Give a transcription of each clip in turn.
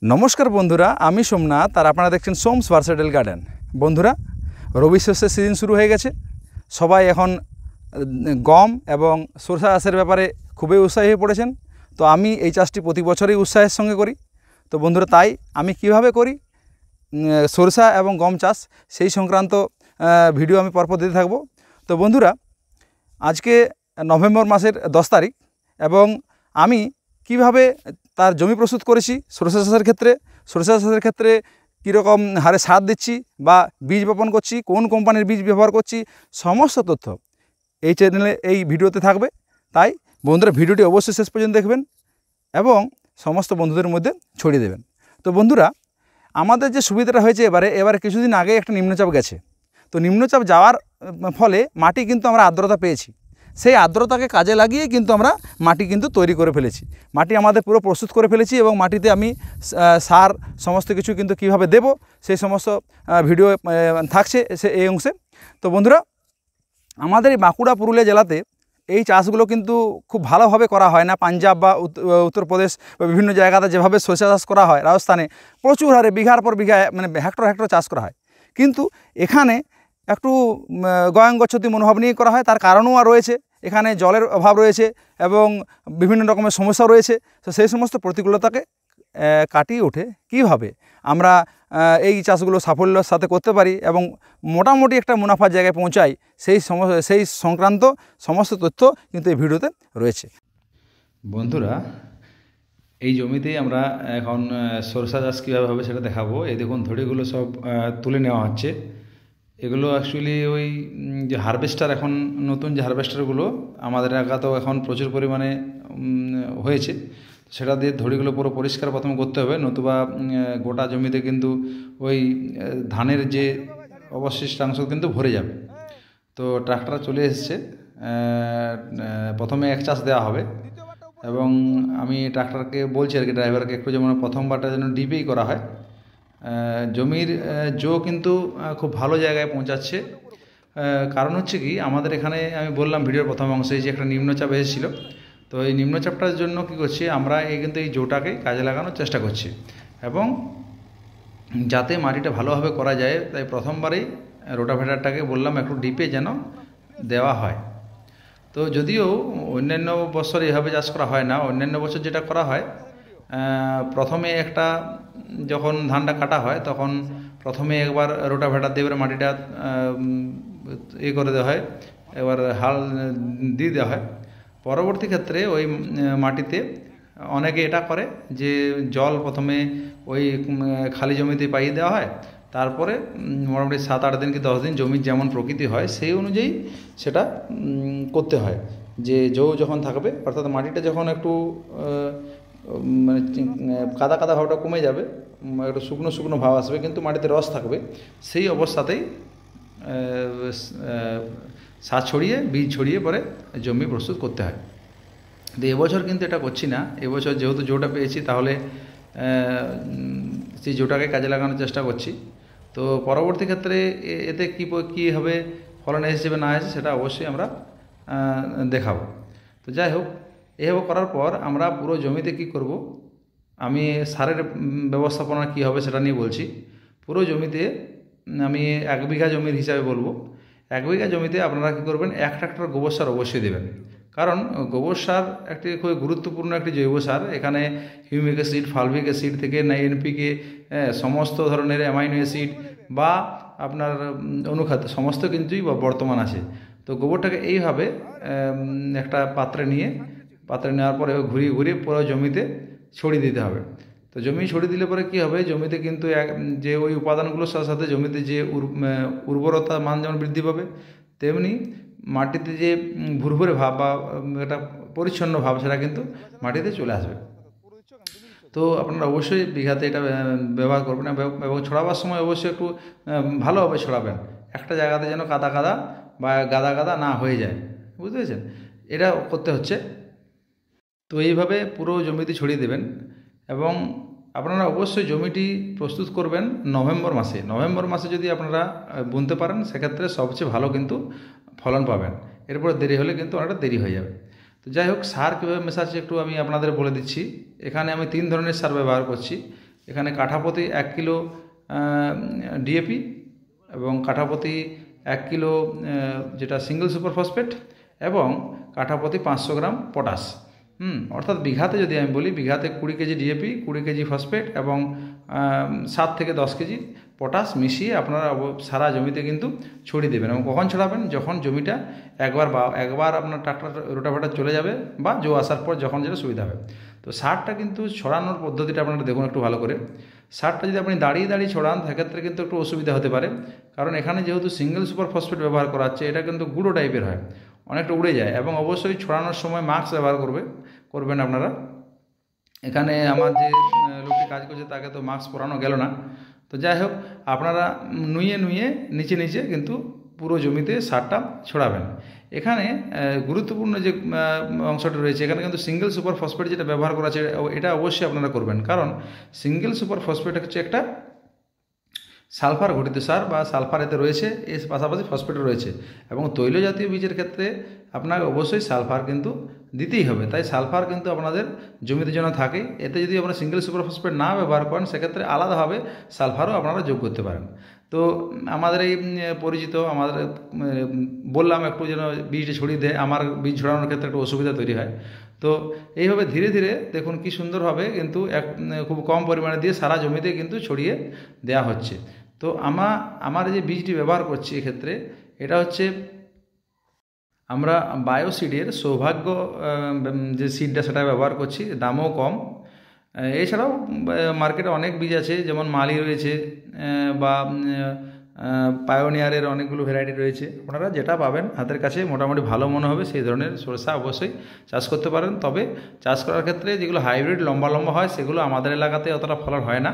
नमस्कार बंधुरा आमी सोमनाथ और आपनारा देखছেন সোমস ভার্সেটাইল गार्डन। बंधुरा रबि शस्যের सीजन शुरू हो गेছে। सबाई এখন गम এবং সরষা চাষের ব্যাপারে খুবই উৎসাহী হয়ে পড়েছেন। তো আমি এই চাষটি প্রতি বছরই উৎসাহের সঙ্গে করি। তো বন্ধুরা তাই আমি কিভাবে করি সরষা এবং গম চাষ সেই সংক্রান্ত ভিডিও আমি পরপর দিতে থাকব। তো বন্ধুরা আজকে নভেম্বর মাসের 10 তারিখ এবং আমি কিভাবে তার জমি প্রস্তুত করেছি সরষা চাষের ক্ষেত্রে কীরকম হারে সার দিচ্ছি বা বীজ বপন করছি, কোন কোম্পানির বীজ ব্যবহার করছি, সমস্ত তথ্য এই চ্যানেলে এই ভিডিওতে থাকবে। তাই বন্ধুরা ভিডিওটি অবশ্যই শেষ পর্যন্ত দেখবেন এবং সমস্ত বন্ধুদের মধ্যে ছড়িয়ে দেবেন। তো বন্ধুরা আমাদের যে সুবিধাটা হয়েছে এবারে কিছুদিন আগে একটা নিম্নচাপ গেছে। তো নিম্নচাপ যাওয়ার ফলে মাটি কিন্তু আমরা আর্দ্রতা পেয়েছি। সেই আর্দ্রতাকে কাজে লাগিয়ে কিন্তু আমরা মাটি কিন্তু তৈরি করে ফেলেছি। মাটি আমাদের পুরো প্রস্তুত করে ফেলেছি এবং মাটিতে আমি সার সমস্ত কিছু কিন্তু কীভাবে দেব সেই সমস্ত ভিডিও থাকছে এই অংশে। তো বন্ধুরা আমাদের এই বাঁকুড়া পুরুলিয়া জেলাতে এই চাষগুলো কিন্তু খুব ভালোভাবে করা হয় না। পাঞ্জাব বা উত্তরপ্রদেশ বা বিভিন্ন জায়গাতে যেভাবে সরষা চাষ করা হয়, রাজস্থানে প্রচুর হারে বিঘার পর বিঘা মানে হেক্টর চাষ করা হয়, কিন্তু এখানে একটু গয়াঙ্গচ্ছতি মনোভাব নিয়ে করা হয়। তার কারণও রয়েছে, এখানে জলের অভাব রয়েছে এবং বিভিন্ন রকমের সমস্যা রয়েছে। তো সেই সমস্ত প্রতিকূলতাকে কাটিয়ে উঠে কীভাবে আমরা এই চাষগুলো সাফল্যের সাথে করতে পারি এবং মোটামুটি একটা মুনাফার জায়গায় পৌঁছাই সেই সংক্রান্ত সমস্ত তথ্য কিন্তু এই ভিডিওতে রয়েছে। বন্ধুরা এই জমিতেই আমরা এখন সরষা চাষ কীভাবে হবে সেটা দেখাবো। এই দেখুন ধড়িগুলো সব তুলে নেওয়া হচ্ছে। এগুলো অ্যাকচুয়ালি ওই যে হারভেস্টার, এখন নতুন যে হারভেস্টারগুলো আমাদের এলাকাতেও এখন প্রচুর পরিমাণে হয়েছে, সেটা দিয়ে ধড়িগুলো পুরো পরিষ্কার প্রথমে করতে হবে, নতুবা গোটা জমিতে কিন্তু ওই ধানের যে অবশিষ্টাংশ কিন্তু ভরে যাবে। তো ট্রাক্টর চলে এসেছে, প্রথমে এক চাষ দেওয়া হবে এবং আমি ট্রাক্টরকে বলছি আর কি, ড্রাইভারকে একটু যেমন প্রথমবারটা যেন ডিপেই করা হয়। জমির জো কিন্তু খুব ভালো জায়গায় পৌঁছাচ্ছে। কারণ হচ্ছে কি, আমাদের এখানে আমি বললাম ভিডিওর প্রথম অংশে যে একটা নিম্নচাপ এসেছিলো। তো এই নিম্নচাপটার জন্য কি করছি আমরা, কিন্তু এই জোটাকে কাজে লাগানোর চেষ্টা করছি এবং যাতে মাটিটা ভালোভাবে করা যায় তাই প্রথমবারেই রোটাভেটারটাকে বললাম একটু ডিপে যেন দেওয়া হয়। তো যদিও অন্যান্য বছর এভাবে চাষ করা হয় না, অন্যান্য বছর যেটা করা হয় প্রথমে একটা যখন ধানটা কাটা হয় তখন প্রথমে একবার রোটাভেটার দিয়ে মাটিটা করে দেওয়া হয়, এবার হাল দিয়ে দেওয়া হয়। পরবর্তী ক্ষেত্রে ওই মাটিতে অনেকে এটা করে যে জল প্রথমে ওই খালি জমিতে পাইয়ে দেওয়া হয়, তারপরে মোটামুটি 7-8 দিন কি 10 দিন জমির যেমন প্রকৃতি হয় সেই অনুযায়ী সেটা করতে হয়। যে জৌ যখন থাকবে, অর্থাৎ মাটিটা যখন একটু মানে কাদা কাদা ভাবটা কমে যাবে, একটু শুকনো শুকনো ভাব আসবে কিন্তু মাটিতে রস থাকবে, সেই অবস্থাতেই সার ছড়িয়ে বীজ ছড়িয়ে পরে জমি প্রস্তুত করতে হয়। তো এবছর কিন্তু এটা করছি না। এবছর যেহেতু জোটা পেয়েছি তাহলে সেই জোটাকে কাজে লাগানোর চেষ্টা করছি। তো পরবর্তী ক্ষেত্রে এতে কী হবে, ফলন হিসেবে না এসে সেটা অবশ্যই আমরা দেখাবো। তো যাই হোক, এভাবে করার পর আমরা পুরো জমিতে কি করব, আমি সারের ব্যবস্থাপনা কী হবে সেটা নিয়ে বলছি। পুরো জমিতে আমি 1 বিঘা জমির হিসাবে বলবো। 1 বিঘা জমিতে আপনারা কী করবেন, 1 ট্রাক্টর গোবর সার অবশ্যই দেবেন। কারণ গোবর সার একটি খুবই গুরুত্বপূর্ণ একটি জৈব সার। এখানে হিউমিক অ্যাসিড, ফালভিক অ্যাসিড থেকে এনপিকে সমস্ত ধরনের অ্যামাইনো অ্যাসিড বা আপনার অনুখাদ্য সমস্ত কিছুই বর্তমান আছে। তো গোবরটাকে এইভাবে একটা পাত্রে নেওয়ার পরে ঘুরিয়ে ঘুরিয়ে পুরো জমিতে ছড়িয়ে দিতে হবে। তো জমি ছড়িয়ে দিলে পরে কী হবে, জমিতে কিন্তু যে ওই উপাদানগুলোর সাথে সাথে জমিতে যে উর্বরতা মান যেমন বৃদ্ধি পাবে, তেমনি মাটিতে যে ভুরভুরে ভাব বা একটা পরিচ্ছন্ন ভাব সেটা কিন্তু মাটিতে চলে আসবে। তো আপনারা অবশ্যই বিঘাতে এটা ব্যবহার করবেন এবং ছড়াবার সময় অবশ্যই একটু ভালোভাবে ছড়াবেন, একটা জায়গাতে যেন কাদা কাদা বা গাদা গাদা না হয়ে যায়, বুঝতে পেরেছেন? এটা করতে হচ্ছে। তো এইভাবে পুরো জমিতে ছড়িয়ে দেবেন এবং আপনারা অবশ্যই জমিটি প্রস্তুত করবেন নভেম্বর মাসে যদি আপনারা বুনতে পারেন সেক্ষেত্রে সবচেয়ে ভালো কিন্তু ফলন পাবেন। এরপর দেরি হলে কিন্তু অনেকটা দেরি হয়ে যাবে। তো যাই হোক, সার কীভাবে মেশাচ্ছি একটু আমি আপনাদের বলে দিচ্ছি। এখানে আমি 3 ধরনের সার ব্যবহার করছি। এখানে কাঠাপ্রতি 1 কিলো ডিএপি এবং কাঠাপ্রতি 1 কিলো যেটা সিঙ্গেল সুপার ফসফেট এবং কাঠাপ্রতি 500 গ্রাম পটাশ। অর্থাৎ বিঘাতে যদি আমি বলি, বিঘাতে 20 কেজি ডিএপি, 20 কেজি ফসফেট এবং 7 থেকে 10 কেজি পটাশ মিশিয়ে আপনারা সারা জমিতে কিন্তু ছড়িয়ে দেবেন। এবং কখন ছড়াবেন? যখন জমিটা একবার আপনার ট্রাক্টর রোটাভেটার চলে যাবে বা জো আসার পর যখন যেটা সুবিধা হবে। তো সারটা কিন্তু ছড়ানোর পদ্ধতিটা আপনারা দেখুন একটু ভালো করে। সারটা যদি আপনি দাঁড়িয়ে দাঁড়িয়ে ছড়ান সেক্ষেত্রে কিন্তু একটু অসুবিধা হতে পারে, কারণ এখানে যেহেতু সিঙ্গেল সুপার ফসফেট ব্যবহার করা হচ্ছে, এটা কিন্তু গুঁড়ো টাইপের হয়, অনেকটা উড়ে যায়। এবং অবশ্যই ছড়ানোর সময় মাস্ক ব্যবহার করবেন আপনারা। এখানে আমার যে লোকটি কাজ করছে তাকে তো মাস্ক পরানো গেল না। তো যাই হোক, আপনারা নুয়ে নিচে কিন্তু পুরো জমিতে সারটা ছড়াবেন। এখানে গুরুত্বপূর্ণ যে অংশটা রয়েছে, এখানে কিন্তু সিঙ্গেল সুপার ফসফেট যেটা ব্যবহার করা আছে এটা অবশ্যই আপনারা করবেন, কারণ সিঙ্গেল সুপার ফসফেট হচ্ছে একটা সালফার ঘটিত সার বা সালফার এতে রয়েছে, এর পাশাপাশি ফসফেটও রয়েছে। এবং তৈল জাতীয় বীজের ক্ষেত্রে আপনাকে অবশ্যই সালফার কিন্তু দিতেই হবে। তাই সালফার কিন্তু আপনাদের জমিতে যেন থাকে। এতে যদি আপনারা সিঙ্গেল সুপার ফসফেট না ব্যবহার করেন সেক্ষেত্রে আলাদাভাবে সালফারও আপনারা যোগ করতে পারেন। তো আমাদের এই পরিচিত আমাদের বললাম একটু যেন বীজটা ছড়িয়ে দেয়, আমার বীজ ছড়ানোর ক্ষেত্রে একটু অসুবিধা তৈরি হয়। তো এইভাবে ধীরে ধীরে দেখুন কি সুন্দরভাবে কিন্তু খুব কম পরিমাণে দিয়ে সারা জমিতে কিন্তু ছড়িয়ে দেওয়া হচ্ছে। তো আমার যে বীজটি ব্যবহার করছি এক্ষেত্রে এটা হচ্ছে আমরা বায়োসিডের সৌভাগ্য যে সিডটা সেটা ব্যবহার করছি, দামও কম। এছাড়াও মার্কেটে অনেক বীজ আছে, যেমন মালি রয়েছে বা পায়োনিয়ারের অনেকগুলো ভ্যারাইটি রয়েছে। আপনারা যেটা পাবেন হাতের কাছে মোটামুটি ভালো মনে হবে সেই ধরনের সরষা অবশ্যই চাষ করতে পারেন। তবে চাষ করার ক্ষেত্রে যেগুলো হাইব্রিড লম্বা হয় সেগুলো আমাদের এলাকাতে অতটা ফলন হয় না।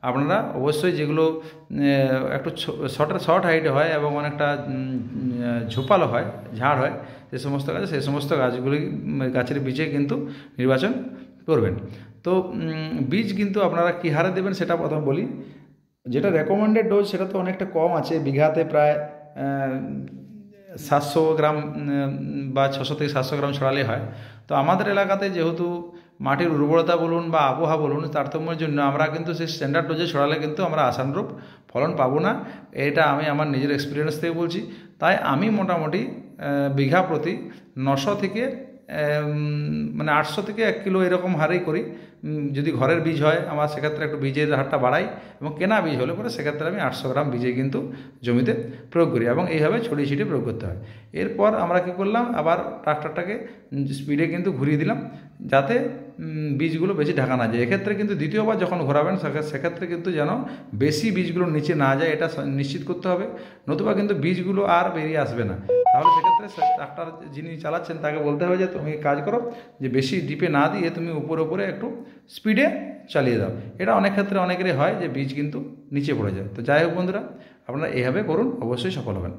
আপনারা অবশ্যই যেগুলো একটু শর্ট হাইটে হয় এবং অনেকটা ঝোপালো হয়, ঝাড় হয়, সেই সমস্ত গাছের বীজে কিন্তু নির্বাচন করবেন। তো বীজ কিন্তু আপনারা কী হারে দেবেন সেটা প্রথম বলি। যেটা রেকমেন্ডেড ডোজ সেটা তো অনেকটা কম আছে, বিঘাতে প্রায় 700 গ্রাম বা 600 থেকে 700 গ্রাম ছড়ালেই হয়। তো আমাদের এলাকাতে যেহেতু মাটির উর্বরতা বলুন বা আবহাওয়া বলুন তারতম্যের জন্য আমরা কিন্তু সেই স্ট্যান্ডার্ড ডোজে ছড়ালে কিন্তু আমরা আশানুরূপ ফলন পাবো না। এটা আমি আমার নিজের এক্সপিরিয়েন্স থেকে বলছি। তাই আমি মোটামুটি বিঘা প্রতি 900 থেকে 800 থেকে 1 কিলো এরকম হারেই করি। যদি ঘরের বীজ হয় আমার সেক্ষেত্রে একটু বীজের হারটা বাড়াই, এবং কেনা বীজ হলে পরে সেক্ষেত্রে আমি 800 গ্রাম বীজে কিন্তু জমিতে প্রয়োগ করি, এবং এইভাবে ছড়িয়ে ছিটিয়ে প্রয়োগ করতে হয়। এরপর আমরা কী করলাম, আবার ট্রাক্টরটাকে স্পিডে কিন্তু ঘুরিয়ে দিলাম যাতে বীজগুলো বেশি ঢাকা না যায়। এক্ষেত্রে কিন্তু দ্বিতীয়বার যখন ঘোরাবেন সেক্ষেত্রে কিন্তু যেন বেশি বীজগুলো নিচে না যায় এটা নিশ্চিত করতে হবে, নতুবা কিন্তু বীজগুলো আর বেরিয়ে আসবে না। তাহলে সেক্ষেত্রে ট্রাক্টর যিনি চালাচ্ছেন তাকে বলতে হবে যে তুমি কাজ করো, যে বেশি ডিপে না দিয়ে তুমি উপরে একটু স্পিডে চালিয়ে দাও। এটা অনেক ক্ষেত্রে অনেকেরই হয় যে বীজ কিন্তু নিচে পড়ে যায়। তো যাই হোক বন্ধুরা, আপনারা এভাবে করুন, অবশ্যই সফল হবেন।